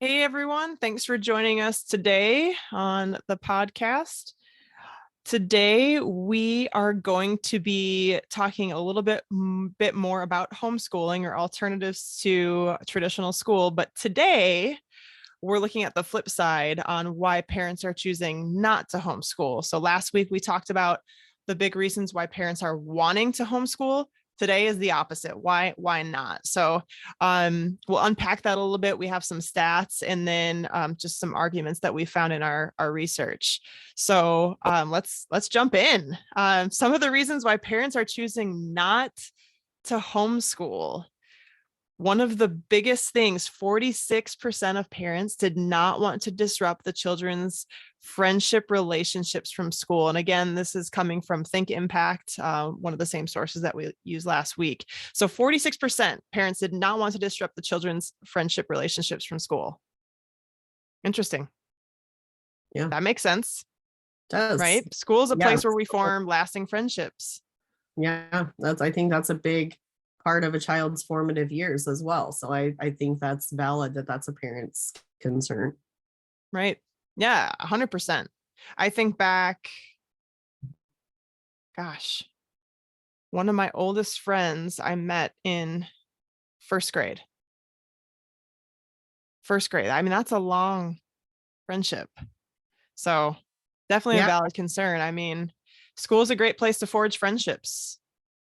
Hey everyone, thanks for joining us today on the podcast. Today we are going to be talking a little bit more about homeschooling or alternatives to traditional school, but today we're looking at the flip side on why parents are choosing not to homeschool. So last week we talked about the big reasons why parents are wanting to homeschool. Today is the opposite. Why not? So we'll unpack that a little bit. We have some stats and then just some arguments that we found in our research. So let's jump in. Some of the reasons why parents are choosing not to homeschool. One of the biggest things, 46% of parents did not want to disrupt the children's friendship relationships from school. And again, this is coming from Think Impact, one of the same sources that we used last week. So 46% parents did not want to disrupt the children's friendship relationships from school. Interesting. Yeah, That makes sense, does. right? School is a Yeah. place where we form lasting friendships. Yeah, I think that's a big part of a child's formative years as well. So I think that's valid that that's a parent's concern. Right. Yeah, 100%. I think back, gosh, one of my oldest friends I met in first grade. First grade. I mean, that's a long friendship. So definitely a Yeah. valid concern. I mean, school is a great place to forge friendships.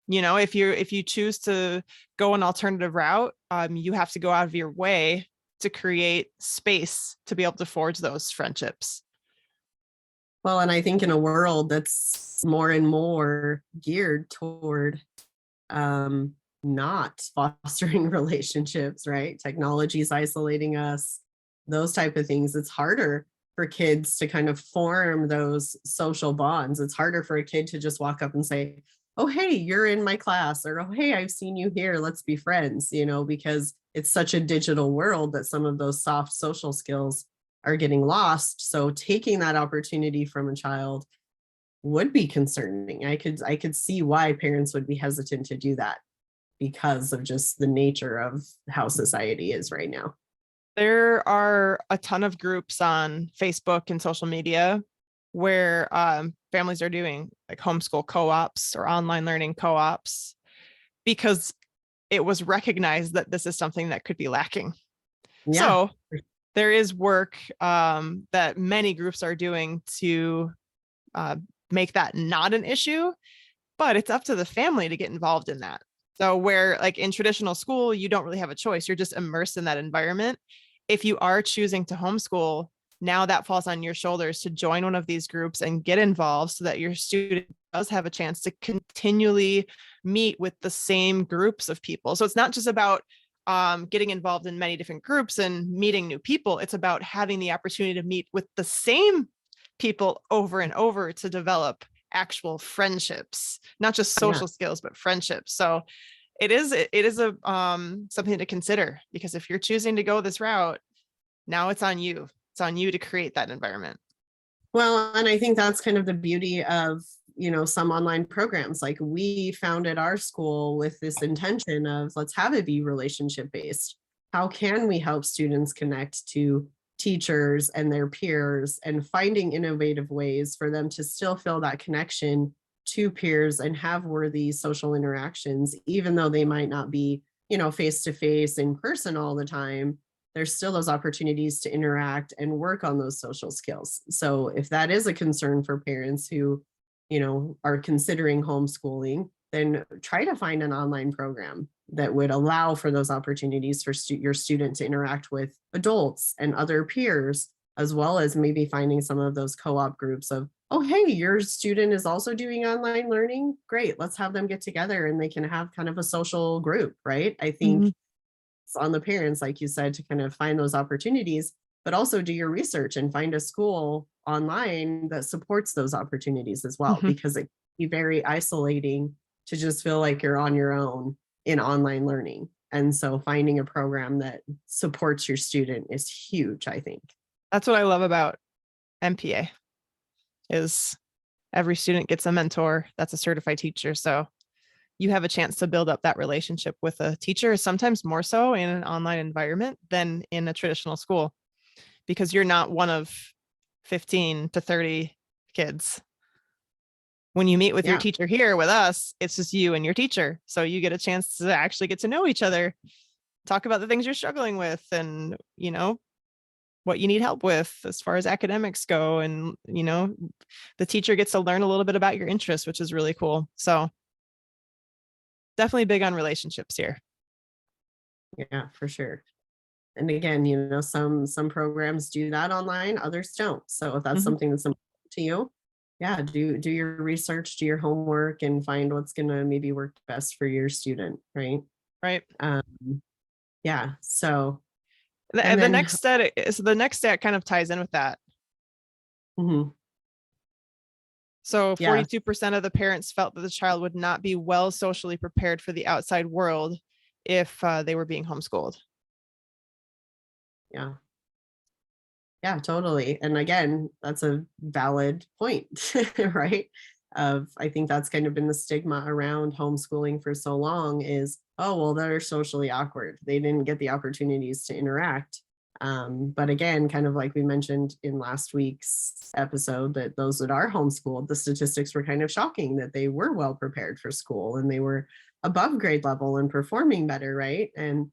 You know, if you choose to go an alternative route, you have to go out of your way to create space to be able to forge those friendships. Well, and I think in a world that's more and more geared toward not fostering relationships, right? Technology is isolating us, those type of things. It's harder for kids to kind of form those social bonds. It's harder for a kid to just walk up and say, oh, hey, you're in my class, or oh, hey, I've seen you here, let's be friends, because it's such a digital world that some of those soft social skills are getting lost. So taking that opportunity from a child would be concerning. I could see why parents would be hesitant to do that because of just the nature of how society is right now. There are a ton of groups on Facebook and social media where families are doing like homeschool co-ops or online learning co-ops because it was recognized that this is something that could be lacking. Yeah. So there is work that many groups are doing to make that not an issue, but it's up to the family to get involved in that. So where like in traditional school, you don't really have a choice. You're just immersed in that environment. If you are choosing to homeschool, now that falls on your shoulders to join one of these groups and get involved so that your student does have a chance to continually meet with the same groups of people. So it's not just about getting involved in many different groups and meeting new people. It's about having the opportunity to meet with the same people over and over to develop actual friendships, not just Yeah. social skills, but friendships. So it is a something to consider, because if you're choosing to go this route, now it's on you. It's on you to create that environment. Well, and I think that's kind of the beauty of, some online programs. Like we founded our school with this intention of let's have it be relationship based. How can we help students connect to teachers and their peers and finding innovative ways for them to still feel that connection to peers and have worthy social interactions, even though they might not be, face to face in person all the time. There's still those opportunities to interact and work on those social skills. So if that is a concern for parents who, are considering homeschooling, then try to find an online program that would allow for those opportunities for your student to interact with adults and other peers, as well as maybe finding some of those co-op groups of, oh, hey, your student is also doing online learning. Great, let's have them get together and they can have kind of a social group, right? I think it's on the parents, like you said, to kind of find those opportunities, but also do your research and find a school online that supports those opportunities as well, Mm-hmm. because it can be very isolating to just feel like you're on your own in online learning. And so finding a program that supports your student is huge, I think. That's what I love about MPA is every student gets a mentor that's a certified teacher. So you have a chance to build up that relationship with a teacher, sometimes more so in an online environment than in a traditional school. because you're not one of 15 to 30 kids. When you meet with your Yeah. teacher here with us, it's just you and your teacher. So you get a chance to actually get to know each other, talk about the things you're struggling with, and, what you need help with as far as academics go. And, the teacher gets to learn a little bit about your interests, which is really cool. So definitely big on relationships here. Yeah, for sure. And again, some programs do that online, others don't. So if that's Mhm. something that's important to you, yeah, do your research, do your homework, and find what's gonna maybe work best for your student, right? Right. Um, yeah. So The, and the then next stat is the next stat kind of ties in with that. mhm, So yeah, 42% of the parents felt that the child would not be well socially prepared for the outside world if they were being homeschooled. yeah, yeah, totally. And again, that's a valid point, right? I think that's kind of been the stigma around homeschooling for so long is, oh, well, they're socially awkward. They didn't get the opportunities to interact. But again, kind of like we mentioned in last week's episode, that those that are homeschooled, the statistics were kind of shocking that they were well prepared for school and they were above grade level and performing better, right? And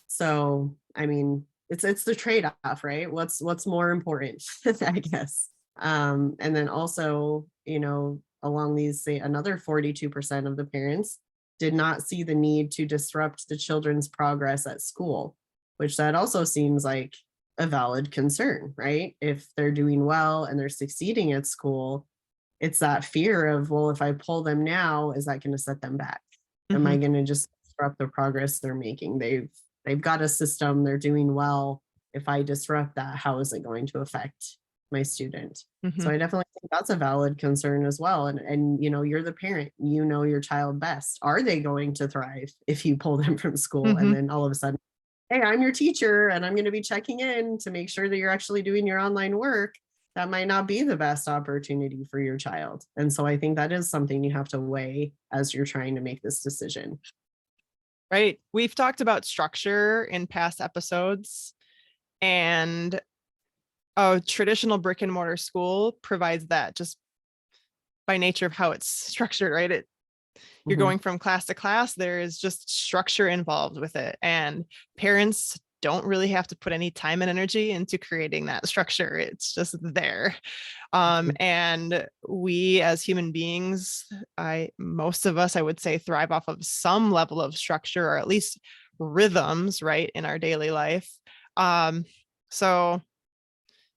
so, I mean, it's the trade-off, right? What's more important, I guess. And then also, along these, say, another 42% of the parents did not see the need to disrupt the children's progress at school, which that also seems like a valid concern, right? If they're doing well and they're succeeding at school, it's that fear of, well, if I pull them now, is that going to set them back? Am Hmm. I going to just disrupt the progress they're making? They've got a system, they're doing well. If I disrupt that, how is it going to affect my student? Hmm. So I definitely think that's a valid concern as well. And you're the parent, you know your child best. Are they going to thrive if you pull them from school and Hmm. then all of a sudden, hey, I'm your teacher and I'm going to be checking in to make sure that you're actually doing your online work? That might not be the best opportunity for your child. And so I think that is something you have to weigh as you're trying to make this decision. Right. We've talked about structure in past episodes, and a traditional brick and mortar school provides that just by nature of how it's structured, right? You're Mhm. going from class to class. There is just structure involved with it. And parents don't really have to put any time and energy into creating that structure. It's just there. And we as human beings, most of us, I would say, thrive off of some level of structure or at least rhythms, right, in our daily life. Um, so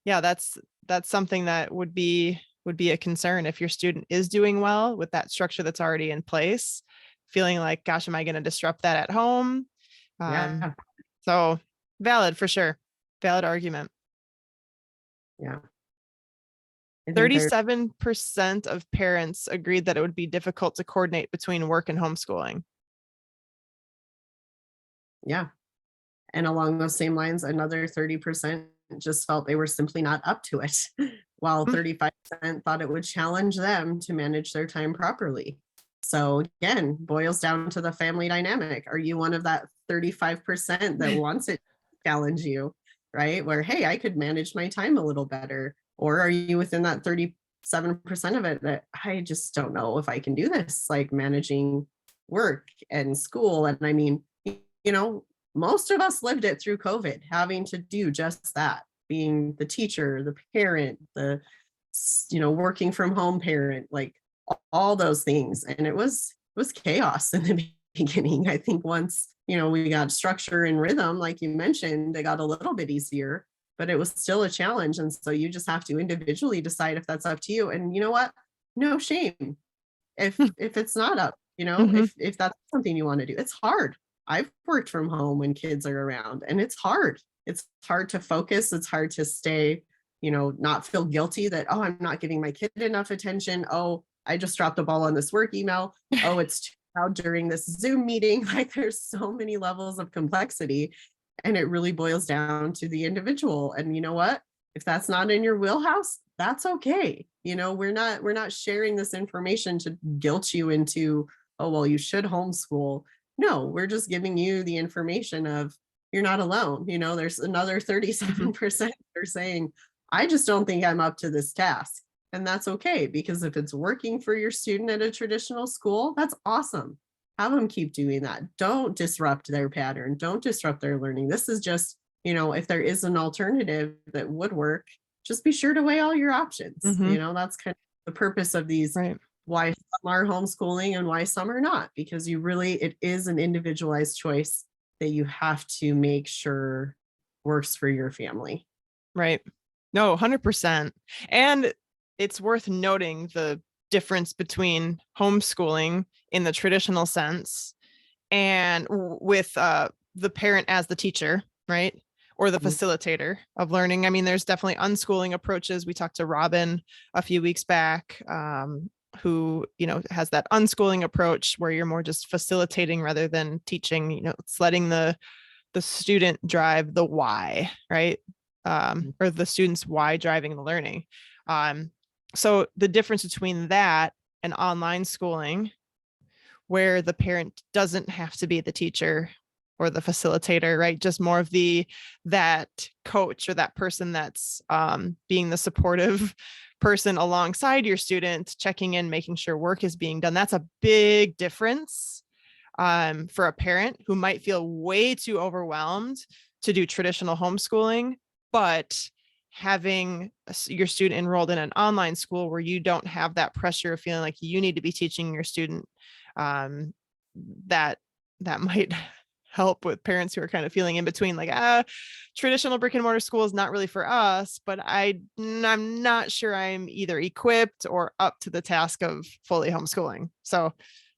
yeah, that's something that would be a concern if your student is doing well with that structure that's already in place, feeling like, gosh, am I going to disrupt that at home? Um, Yeah. so valid for sure. Valid argument. Yeah. I think there 37% of parents agreed that it would be difficult to coordinate between work and homeschooling. yeah. And along those same lines, another 30% just felt they were simply not up to it, while Mm. 35% thought it would challenge them to manage their time properly. So again, boils down to the family dynamic. Are you one of that 35% that wants it to challenge you, right? Where, hey, I could manage my time a little better. Or are you within that 37% of it that I just don't know if I can do this, like managing work and school? And I mean, you know, most of us lived it through COVID, having to do just that, being the teacher, the parent, working from home parent, like all those things. And it was chaos in the beginning. I think once, we got structure and rhythm, like you mentioned, it got a little bit easier, but it was still a challenge. And so you just have to individually decide if that's up to you. And you know what? No shame if it's not up, Mm-hmm. if that's something you want to do. It's hard. I've worked from home when kids are around and it's hard. It's hard to focus. It's hard to stay, not feel guilty that, oh, I'm not giving my kid enough attention. Oh, I just dropped the ball on this work email. Oh, it's too loud during this Zoom meeting. Like there's so many levels of complexity and it really boils down to the individual. And you know what? If that's not in your wheelhouse, that's okay. We're not sharing this information to guilt you into, oh, well, you should homeschool. No, we're just giving you the information of you're not alone. There's another 37% that are saying, I just don't think I'm up to this task. And that's okay, because if it's working for your student at a traditional school, that's awesome. Have them keep doing that. Don't disrupt their pattern. Don't disrupt their learning. This is just, if there is an alternative that would work, just be sure to weigh all your options. That's kind of the purpose of these, Right. why some are homeschooling and why some are not, because it is an individualized choice that you have to make sure works for your family. Right. No, 100%. And it's worth noting the difference between homeschooling in the traditional sense and with the parent as the teacher, right? Or the Mhm. facilitator of learning. I mean, there's definitely unschooling approaches. We talked to Robin a few weeks back, who, has that unschooling approach where you're more just facilitating rather than teaching. It's letting the student drive the why, right? Or the student's why driving the learning. So the difference between that and online schooling, where the parent doesn't have to be the teacher or the facilitator, right? Just more of that coach or that person that's being the supportive person alongside your student, checking in, making sure work is being done. That's a big difference for a parent who might feel way too overwhelmed to do traditional homeschooling, but having your student enrolled in an online school where you don't have that pressure of feeling like you need to be teaching your student, um, that might help with parents who are kind of feeling in between, like, traditional brick and mortar school is not really for us, but I'm not sure I'm either equipped or up to the task of fully homeschooling. So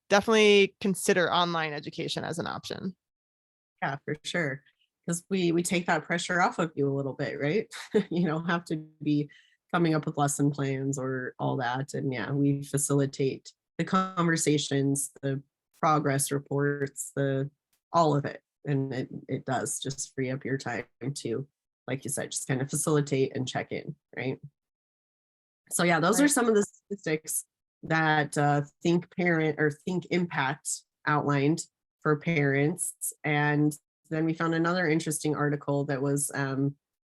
definitely consider online education as an option. Yeah, for sure. Because we take that pressure off of you a little bit, right? You don't have to be coming up with lesson plans or all that. And yeah, we facilitate the conversations, the progress reports, the all of it. And it does just free up your time to, like you said, just kind of facilitate and check in, right? So yeah, those are Right. some of the statistics that Think Parent or Think Impact outlined for parents. And then we found another interesting article that was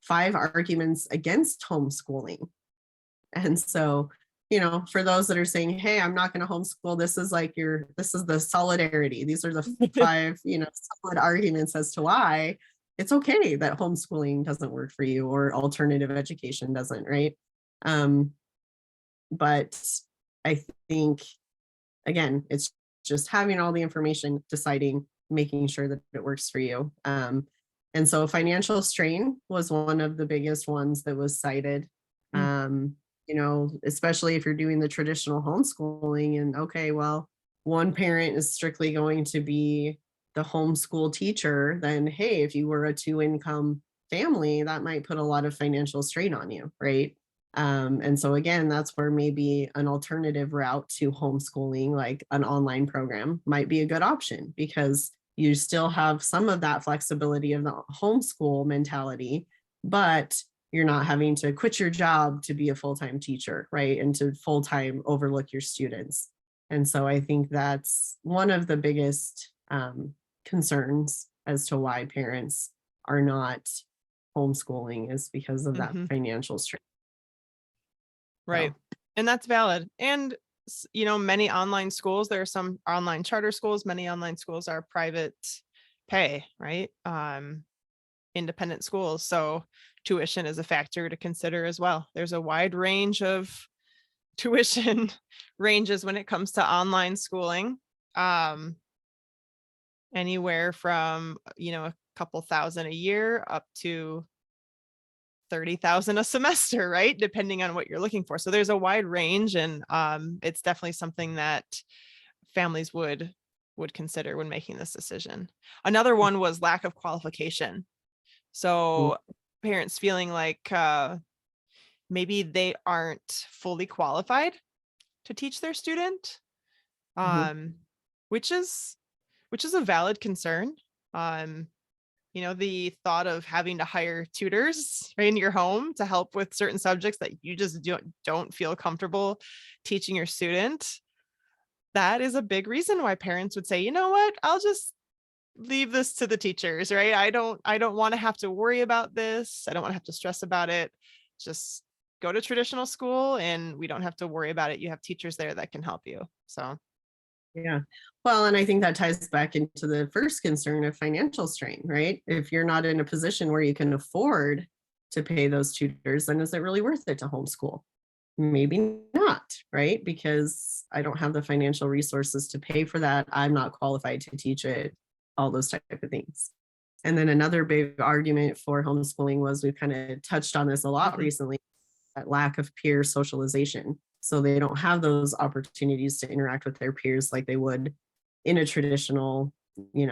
5 arguments against homeschooling. And so, for those that are saying, hey, I'm not going to homeschool, this is the solidarity. These are the 5, solid arguments as to why it's okay that homeschooling doesn't work for you or alternative education doesn't, right? Um, but I think, again, it's just having all the information, deciding, making sure that it works for you. And so financial strain was one of the biggest ones that was cited. Mm. Especially if you're doing the traditional homeschooling and okay, well, one parent is strictly going to be the homeschool teacher, then hey, if you were a 2 income family, that might put a lot of financial strain on you, right? And so again, that's where maybe an alternative route to homeschooling, like an online program, might be a good option because you still have some of that flexibility of the homeschool mentality, but you're not having to quit your job to be a full-time teacher, right? And to full-time overlook your students. And so I think that's one of the biggest concerns as to why parents are not homeschooling is because of that Hmm. financial strain. Right. So, And that's valid. And, many online schools, there are some online charter schools, many online schools are private pay, right? Independent schools. So tuition is a factor to consider as well. There's a wide range of tuition ranges when it comes to online schooling. Anywhere from, a couple thousand a year up to 30,000 a semester, right? Depending on what you're looking for. So there's a wide range, and it's definitely something that families would consider when making this decision. Another one was lack of qualification. mm, So parents feeling like maybe they aren't fully qualified to teach their student, mhm, um, which is a valid concern. Um, the thought of having to hire tutors in your home to help with certain subjects that you just don't feel comfortable teaching your student. That is a big reason why parents would say, you know what, I'll just leave this to the teachers, right? I don't want to have to worry about this. I don't want to have to stress about it. Just go to traditional school and we don't have to worry about it. You have teachers there that can help you. So Yeah. Well, and I think that ties back into the first concern of financial strain, right? If you're not in a position where you can afford to pay those tutors, then is it really worth it to homeschool? Maybe not, right? Because I don't have the financial resources to pay for that. I'm not qualified to teach it, all those type of things. And then another big argument for homeschooling was, we've kind of touched on this a lot recently, that lack of peer socialization. So they don't have those opportunities to interact with their peers like they would in a traditional,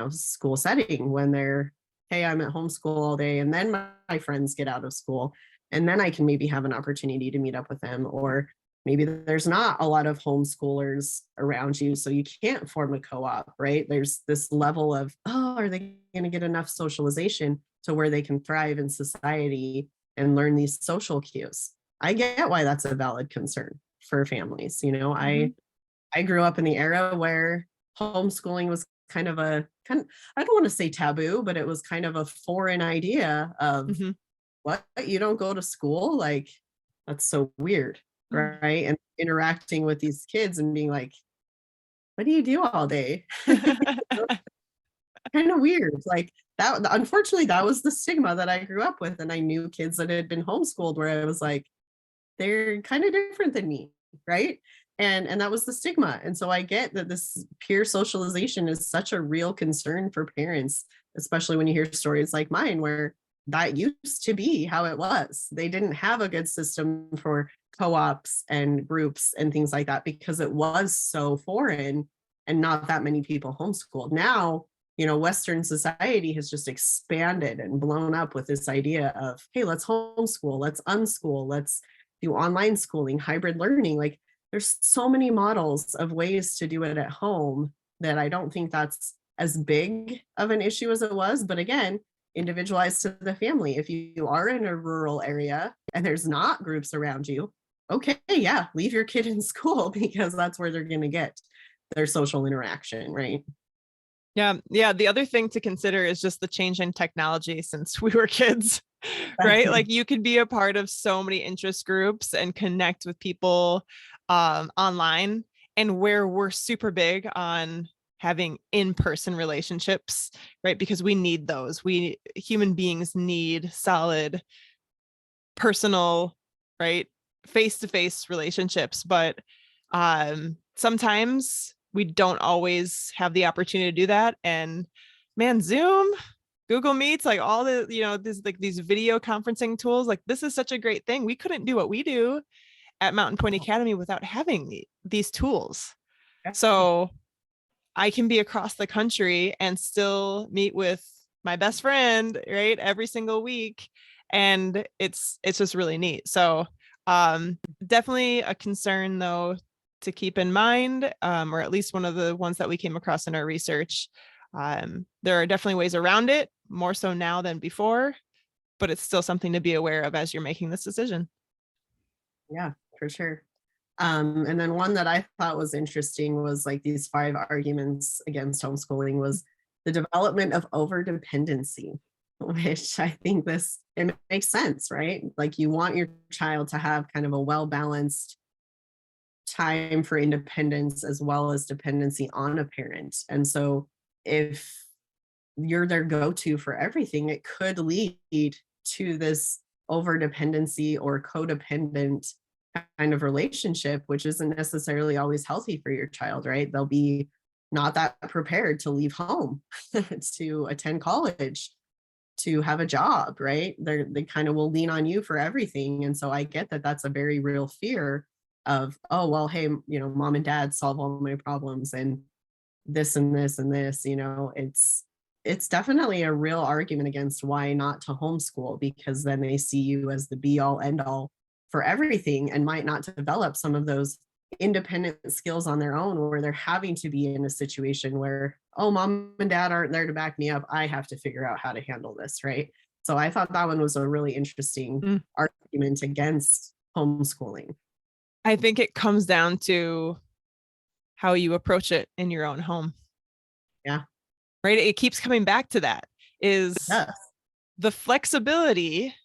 school setting, when they're, hey, I'm at homeschool all day, and then my friends get out of school, and then I can maybe have an opportunity to meet up with them. Or maybe there's not a lot of homeschoolers around you, so you can't form a co-op, right? There's this level of, oh, are they going to get enough socialization to where they can thrive in society and learn these social cues? I get why that's a valid concern for families. I grew up in the era where homeschooling was kind of I don't want to say taboo, but it was kind of a foreign idea of, mm-hmm. what, you don't go to school? Like, that's so weird, right? And interacting with these kids and being like, what do you do all day? Kind of weird. Like that, unfortunately, that was the stigma that I grew up with. And I knew kids that had been homeschooled where I was like, they're kind of different than me, right? And that was the stigma. And so I get that this peer socialization is such a real concern for parents, especially when you hear stories like mine, where that used to be how it was. They didn't have a good system for co-ops and groups and things like that, because it was so foreign and not that many people homeschooled. Now, Western society has just expanded and blown up with this idea of, hey, let's homeschool, let's unschool, let's do online schooling, hybrid learning. Like, there's so many models of ways to do it at home that I don't think that's as big of an issue as it was. But again, individualized to the family. If you are in a rural area and there's not groups around you, okay, yeah, leave your kid in school, because that's where they're going to get their social interaction, right? Yeah. Yeah. The other thing to consider is just the change in technology since we were kids, right? Like you could be a part of so many interest groups and connect with people online, and where we're super big on having in-person relationships, right? Because we need those. We human beings need solid personal, right? Face-to-face relationships. But sometimes we don't always have the opportunity to do that. And man, Zoom, Google Meets, like all the, these video conferencing tools, like this is such a great thing. We couldn't do what we do at Mountain Point Academy without having these tools. So I can be across the country and still meet with my best friend, right? Every single week. And it's just really neat. So definitely a concern though to keep in mind, or at least one of the ones that we came across in our research. There are definitely ways around it, more so now than before, but it's still something to be aware of as you're making this decision. Yeah, for sure. And then one that I thought was interesting was like these 5 arguments against homeschooling was the development of overdependency, which I think it makes sense, right? Like you want your child to have kind of a well-balanced time for independence as well as dependency on a parent. And so if you're their go-to for everything, it could lead to this overdependency or codependent kind of relationship, which isn't necessarily always healthy for your child, right? They'll be not that prepared to leave home, to attend college, to have a job, right? They kind of will lean on you for everything. And so I get that that's a very real fear of, oh, well, hey, mom and dad solve all my problems and this and this and this, it's definitely a real argument against why not to homeschool, because then they see you as the be all end all for everything and might not develop some of those independent skills on their own, where they're having to be in a situation where, oh, mom and dad aren't there to back me up. I have to figure out how to handle this, right? So I thought that one was a really interesting argument against homeschooling. I think it comes down to how you approach it in your own home. Yeah. right? It keeps coming back to that, is Yes. the flexibility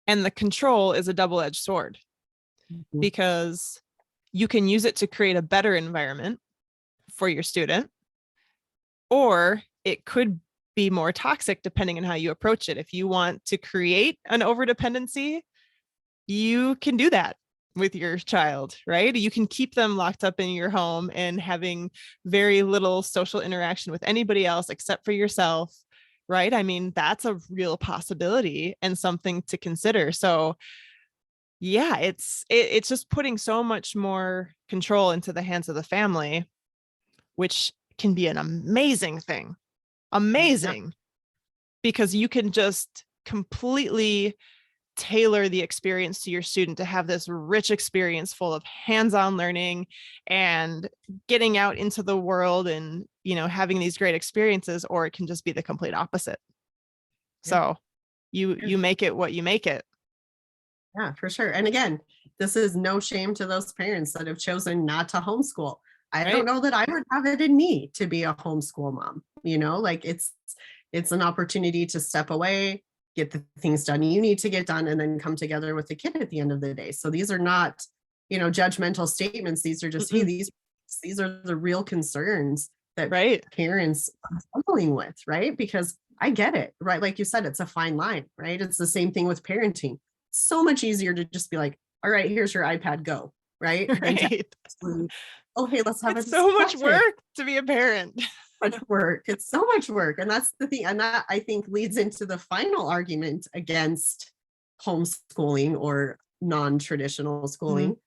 and the control is a double-edged sword, Mhm. because you can use it to create a better environment for your student, or it could be more toxic depending on how you approach it. If you want to create an overdependency, you can do that with your child, right? You can keep them locked up in your home and having very little social interaction with anybody else except for yourself, right? I mean, that's a real possibility and something to consider. So yeah, it's just putting so much more control into the hands of the family, which can be an amazing thing. Yeah. Amazing, because you can just completely tailor the experience to your student to have this rich experience full of hands-on learning and getting out into the world and, having these great experiences, or it can just be the complete opposite. Yeah. So you make it what you make it. Yeah, for sure. And again, this is no shame to those parents that have chosen not to homeschool. I don't Right. know that I would have it in me to be a homeschool mom, like it's an opportunity to step away, get the things done you need to get done, and then come together with the kid at the end of the day. So these are not, judgmental statements. These are just, hey, Mm-mm. these are the real concerns that Right. parents are struggling with, right? Because I get it, right? Like you said, it's a fine line, right? It's the same thing with parenting. So much easier to just be like, all right, here's your iPad, go, right? Than to Right. actually, oh, hey, let's have a It's so much discussion. work to be a parent. Much work. It's so much work. And that's the thing. And that I think leads into the final argument against homeschooling or non-traditional Mhm. schooling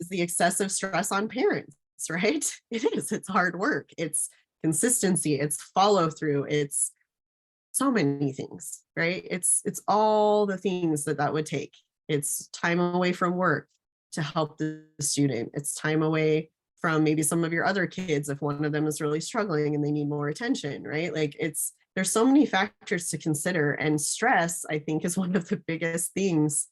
is the excessive stress on parents, right? It is. It's hard work. It's consistency. It's follow through. It's so many things, right? It's all the things that would take. It's time away from work to help the student. It's time away from maybe some of your other kids if one of them is really struggling and they need more attention, right? Like there's so many factors to consider, and stress, I think, is one of the biggest things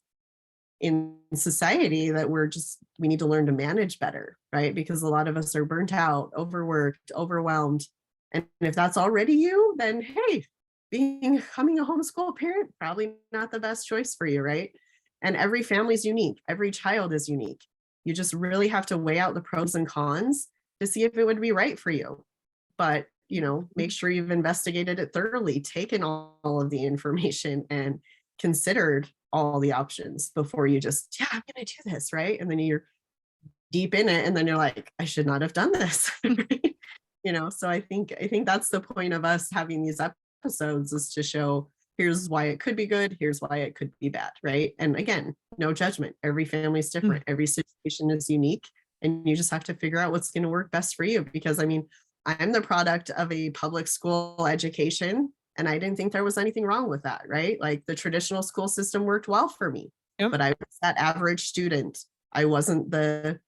in society that we need to learn to manage better, right? Because a lot of us are burnt out, overworked, overwhelmed. And if that's already you, then hey, becoming a homeschool parent, probably not the best choice for you, right? And every family is unique, every child is unique. You just really have to weigh out the pros and cons to see if it would be right for you. But make sure you've investigated it thoroughly, taken all of the information, and considered all the options before you just, yeah, I'm going to do this, right? And then you're deep in it, and then you're like, I should not have done this. So I think that's the point of us having these episodes, is to show, here's why it could be good, here's why it could be bad, right? And again, no judgment. Every family is Mm. different, every situation is unique, and you just have to figure out what's going to work best for you. Because I mean, I'm the product of a public school education, and I didn't think there was anything wrong with that, right? Like the traditional school system worked well for me, Yep. but I was that average student. I wasn't the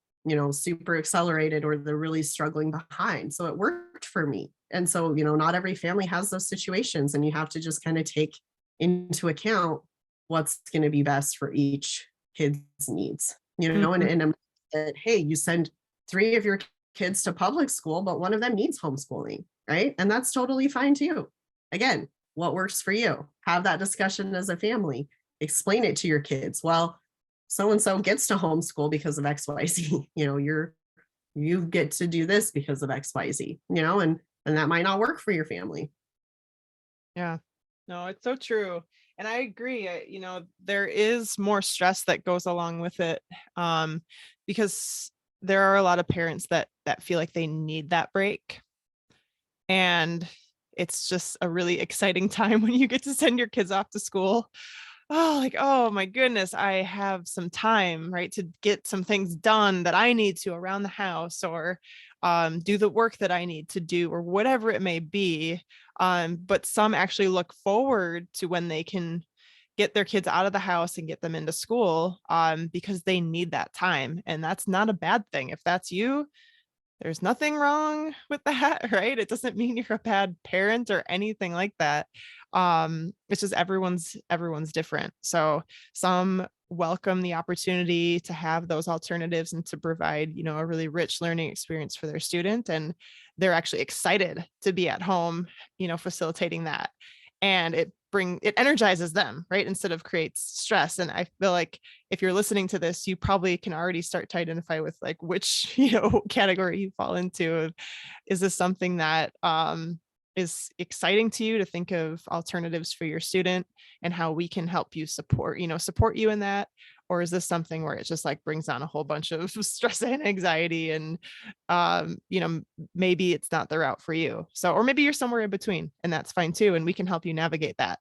super accelerated or the really struggling behind. So it worked for me. And so, not every family has those situations, and you have to just kind of take into account what's going to be best for each kid's needs, Mhm. and hey, you send 3 of your kids to public school, but one of them needs homeschooling, right? And that's totally fine too. Again, what works for you? Have that discussion as a family. Explain it to your kids. Well, so and so gets to homeschool because of XYZ. You get to do this because of XYZ, and that might not work for your family. Yeah. No, it's so true. And I agree. There is more stress that goes along with it, um, because there are a lot of parents that feel like they need that break. And it's just a really exciting time when you get to send your kids off to school. Oh, like, oh my goodness, I have some time, right, to get some things done that I need to around the house, or do the work that I need to do, or whatever it may be. But some actually look forward to when they can get their kids out of the house and get them into school, because they need that time. And that's not a bad thing. If that's you, there's nothing wrong with that, right? It doesn't mean you're a bad parent or anything like that. It's just everyone's different. So some welcome the opportunity to have those alternatives and to provide, a really rich learning experience for their student. And they're actually excited to be at home, facilitating that. And it energizes them, right? Instead of creates stress. And I feel like if you're listening to this, you probably can already start to identify with like which, category you fall into. Is this something that is exciting to you to think of alternatives for your student and how we can help you support you in that? Or is this something where it just like brings on a whole bunch of stress and anxiety and maybe it's not the route for you. So, or maybe you're somewhere in between and that's fine too. And we can help you navigate that.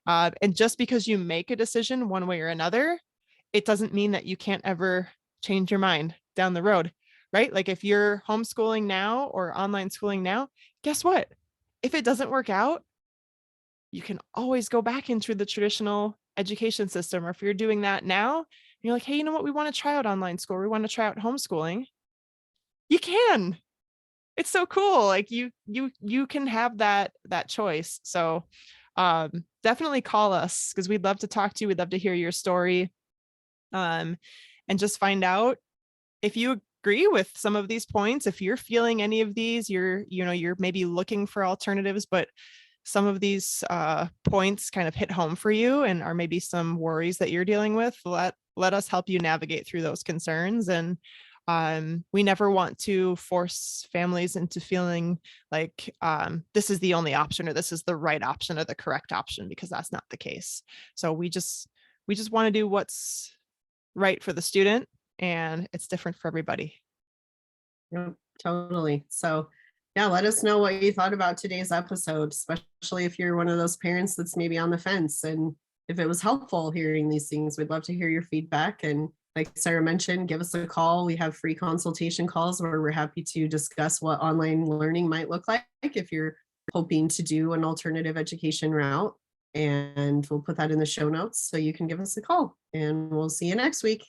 And just because you make a decision one way or another, it doesn't mean that you can't ever change your mind down the road, right? Like if you're homeschooling now or online schooling now, guess what? If it doesn't work out, you can always go back into the traditional education system. Or if you're doing that now, you're like, hey, you know what? We want to try out online school. We want to try out homeschooling. You can. It's so cool. Like you can have that choice. So definitely call us because we'd love to talk to you. We'd love to hear your story. And just find out if you agree with some of these points. If you're feeling any of these, you're maybe looking for alternatives, but some of these points kind of hit home for you and are maybe some worries that you're dealing with. Let us help you navigate through those concerns. And we never want to force families into feeling like this is the only option or this is the right option or the correct option, because that's not the case. So we just want to do what's right for the student, and it's different for everybody. Yep, totally. So yeah, let us know what you thought about today's episode, especially if you're one of those parents that's maybe on the fence. And if it was helpful hearing these things, we'd love to hear your feedback. And like Sarah mentioned, give us a call. We have free consultation calls where we're happy to discuss what online learning might look like if you're hoping to do an alternative education route. And we'll put that in the show notes so you can give us a call. And we'll see you next week.